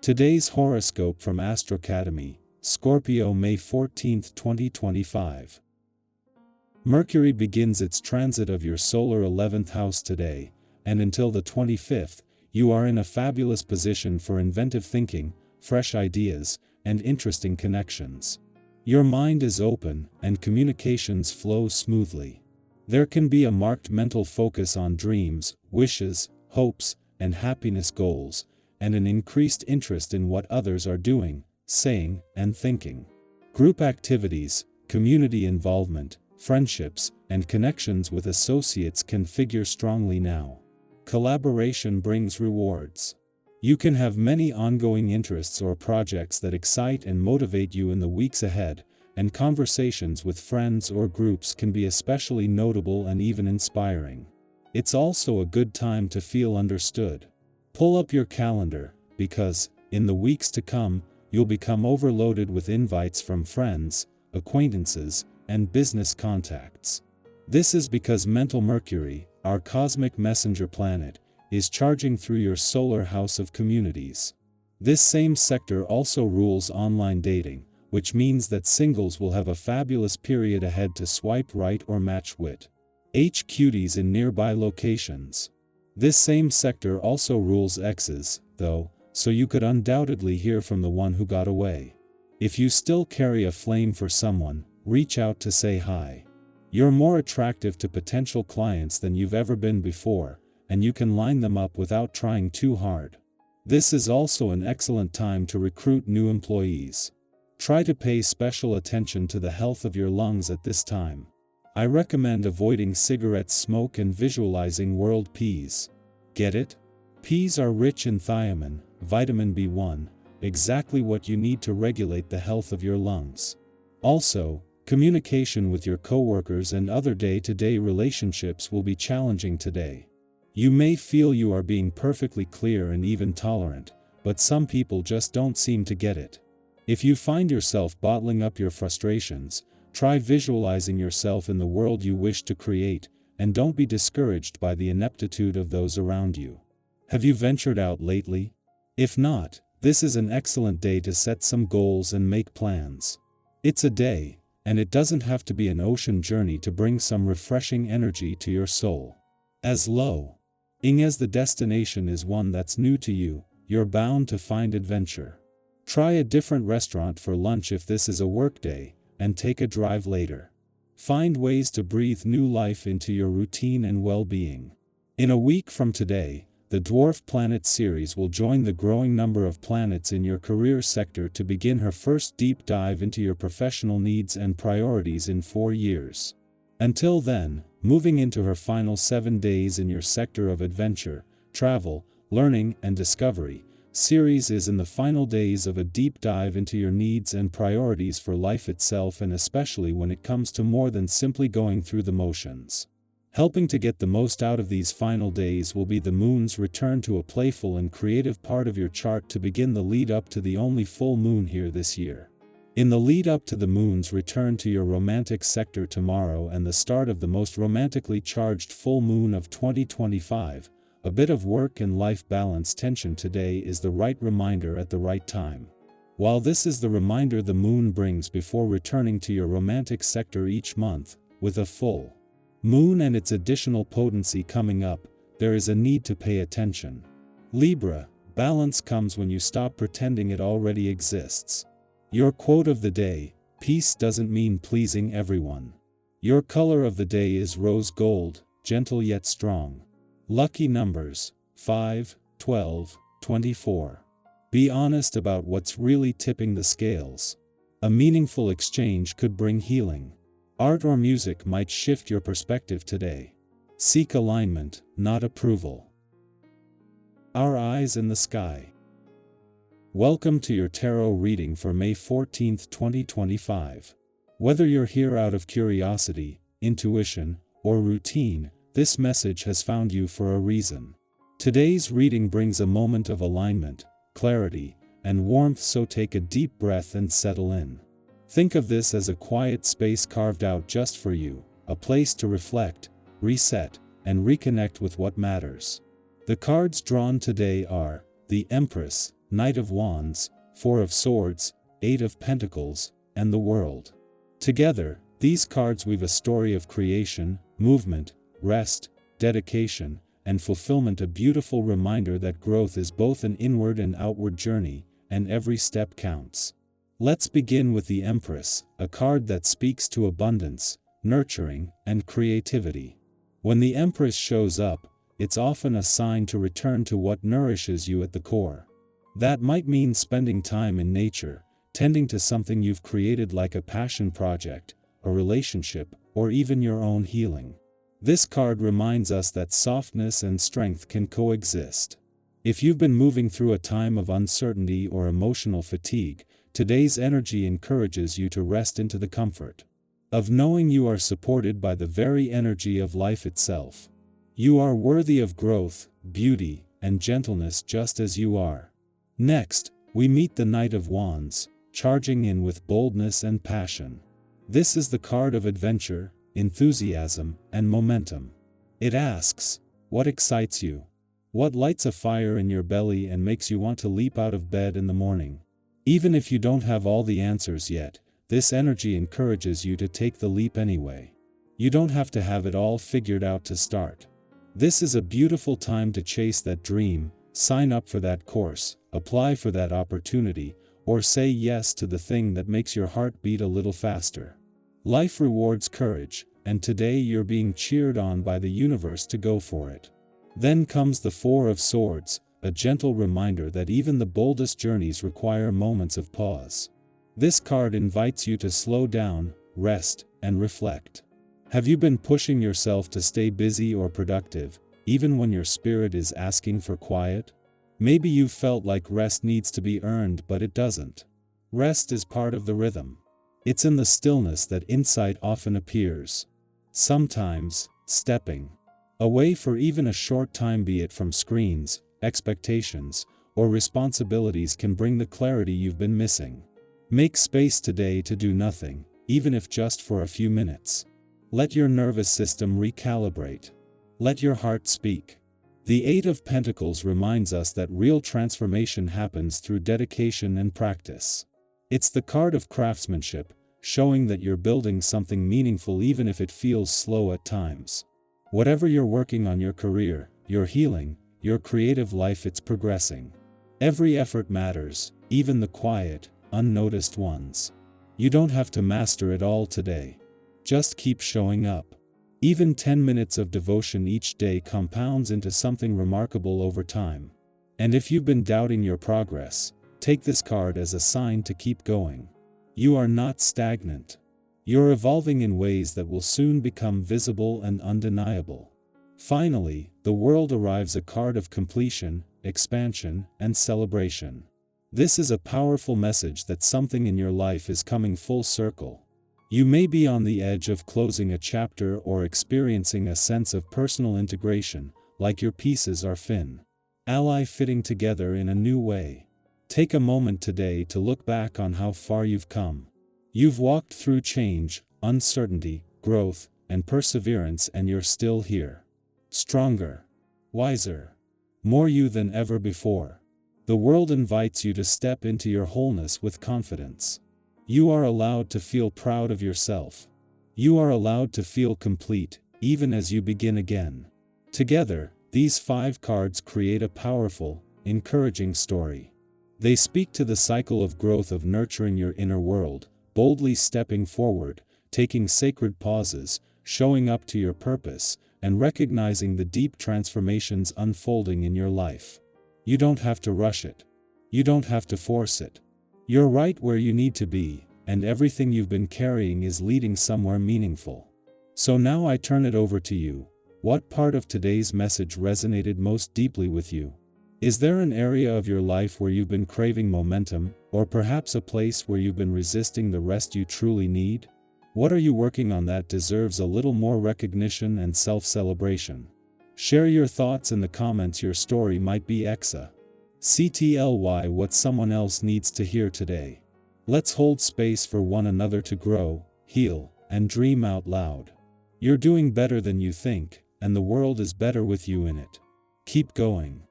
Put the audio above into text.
Today's horoscope from Astro Academy, Scorpio, May 14, 2025. Mercury begins its transit of your solar 11th house today, and until the 25th, you are in a fabulous position for inventive thinking, fresh ideas, and interesting connections. Your mind is open, and communications flow smoothly. There can be a marked mental focus on dreams, wishes, hopes, and happiness goals, and an increased interest in what others are doing, saying, and thinking. Group activities, community involvement, friendships, and connections with associates can figure strongly now. Collaboration brings rewards. You can have many ongoing interests or projects that excite and motivate you in the weeks ahead, and conversations with friends or groups can be especially notable and even inspiring. It's also a good time to feel understood. Pull up your calendar, because, in the weeks to come, you'll become overloaded with invites from friends, acquaintances, and business contacts. This is because mental Mercury, our cosmic messenger planet, is charging through your solar house of communities. This same sector also rules online dating, which means that singles will have a fabulous period ahead to swipe right or match wit. cuties in nearby locations. This same sector also rules exes, though, so you could undoubtedly hear from the one who got away. If you still carry a flame for someone, reach out to say hi. You're more attractive to potential clients than you've ever been before, and you can line them up without trying too hard. This is also an excellent time to recruit new employees. Try to pay special attention to the health of your lungs at this time. I recommend avoiding cigarette smoke and visualizing world peas. Get it? Peas are rich in thiamine, vitamin B1, exactly what you need to regulate the health of your lungs. Also, communication with your coworkers and other day-to-day relationships will be challenging today. You may feel you are being perfectly clear and even tolerant, but some people just don't seem to get it. If you find yourself bottling up your frustrations, try visualizing yourself in the world you wish to create, and don't be discouraged by the ineptitude of those around you. Have you ventured out lately? If not, this is an excellent day to set some goals and make plans. It's a day, and it doesn't have to be an ocean journey to bring some refreshing energy to your soul. As long as the destination is one that's new to you, you're bound to find adventure. Try a different restaurant for lunch if this is a work day, and take a drive later. Find ways to breathe new life into your routine and well-being. In a week from today, the Dwarf Planet series will join the growing number of planets in your career sector to begin her first deep dive into your professional needs and priorities in 4 years. Until then, moving into her final 7 days in your sector of adventure, travel, learning, and discovery, series is in the final days of a deep dive into your needs and priorities for life itself, and especially when it comes to more than simply going through the motions. Helping to get the most out of these final days will be the moon's return to a playful and creative part of your chart to begin the lead up to the only full moon here this year. In the lead up to the moon's return to your romantic sector tomorrow and the start of the most romantically charged full moon of 2025, a bit of work and life balance tension today is the right reminder at the right time. While this is the reminder the moon brings before returning to your romantic sector each month, with a full moon and its additional potency coming up, there is a need to pay attention. Libra, balance comes when you stop pretending it already exists. Your quote of the day: peace doesn't mean pleasing everyone. Your color of the day is rose gold, gentle yet strong. Lucky numbers: 5, 12, 24. Be honest about what's really tipping the scales. A meaningful exchange could bring healing. Art or music might shift your perspective today. Seek alignment, not approval. Our eyes in the sky. Welcome to your tarot reading for May 14, 2025. Whether you're here out of curiosity, intuition, or routine, this message has found you for a reason. Today's reading brings a moment of alignment, clarity, and warmth, so take a deep breath and settle in. Think of this as a quiet space carved out just for you, a place to reflect, reset, and reconnect with what matters. The cards drawn today are the Empress, Knight of Wands, Four of Swords, Eight of Pentacles, and the World. Together, these cards weave a story of creation, movement, rest, dedication, and fulfillment, a beautiful reminder that growth is both an inward and outward journey, and every step counts. Let's begin with the Empress, a card that speaks to abundance, nurturing, and creativity. When the Empress shows up, it's often a sign to return to what nourishes you at the core. That might mean spending time in nature, tending to something you've created like a passion project, a relationship, or even your own healing. This card reminds us that softness and strength can coexist. If you've been moving through a time of uncertainty or emotional fatigue, today's energy encourages you to rest into the comfort of knowing you are supported by the very energy of life itself. You are worthy of growth, beauty, and gentleness just as you are. Next, we meet the Knight of Wands, charging in with boldness and passion. This is the card of adventure, enthusiasm, and momentum. It asks, what excites you? What lights a fire in your belly and makes you want to leap out of bed in the morning? Even if you don't have all the answers yet, this energy encourages you to take the leap anyway. You don't have to have it all figured out to start. This is a beautiful time to chase that dream, sign up for that course, apply for that opportunity, or say yes to the thing that makes your heart beat a little faster. Life rewards courage, and today you're being cheered on by the universe to go for it. Then comes the Four of Swords, a gentle reminder that even the boldest journeys require moments of pause. This card invites you to slow down, rest, and reflect. Have you been pushing yourself to stay busy or productive, even when your spirit is asking for quiet? Maybe you've felt like rest needs to be earned, but it doesn't. Rest is part of the rhythm. It's in the stillness that insight often appears. Sometimes, stepping away for even a short time, be it from screens, expectations, or responsibilities, can bring the clarity you've been missing. Make space today to do nothing, even if just for a few minutes. Let your nervous system recalibrate. Let your heart speak. The Eight of Pentacles reminds us that real transformation happens through dedication and practice. It's the card of craftsmanship, showing that you're building something meaningful even if it feels slow at times. Whatever you're working on, your career, your healing, your creative life, it's progressing. Every effort matters, even the quiet, unnoticed ones. You don't have to master it all today. Just keep showing up. Even 10 minutes of devotion each day compounds into something remarkable over time. And if you've been doubting your progress, take this card as a sign to keep going. You are not stagnant. You're evolving in ways that will soon become visible and undeniable. Finally, the World arrives, a card of completion, expansion, and celebration. This is a powerful message that something in your life is coming full circle. You may be on the edge of closing a chapter or experiencing a sense of personal integration, like your pieces are fitting together in a new way. Take a moment today to look back on how far you've come. You've walked through change, uncertainty, growth, and perseverance, and you're still here. Stronger, wiser, more you than ever before. The world invites you to step into your wholeness with confidence. You are allowed to feel proud of yourself. You are allowed to feel complete, even as you begin again. Together, these 5 cards create a powerful, encouraging story. They speak to the cycle of growth, of nurturing your inner world, boldly stepping forward, taking sacred pauses, showing up to your purpose, and recognizing the deep transformations unfolding in your life. You don't have to rush it. You don't have to force it. You're right where you need to be, and everything you've been carrying is leading somewhere meaningful. So now I turn it over to you. What part of today's message resonated most deeply with you? Is there an area of your life where you've been craving momentum, or perhaps a place where you've been resisting the rest you truly need? What are you working on that deserves a little more recognition and self-celebration? Share your thoughts in the comments. Your story might be what someone else needs to hear today. Let's hold space for one another to grow, heal, and dream out loud. You're doing better than you think, and the world is better with you in it. Keep going.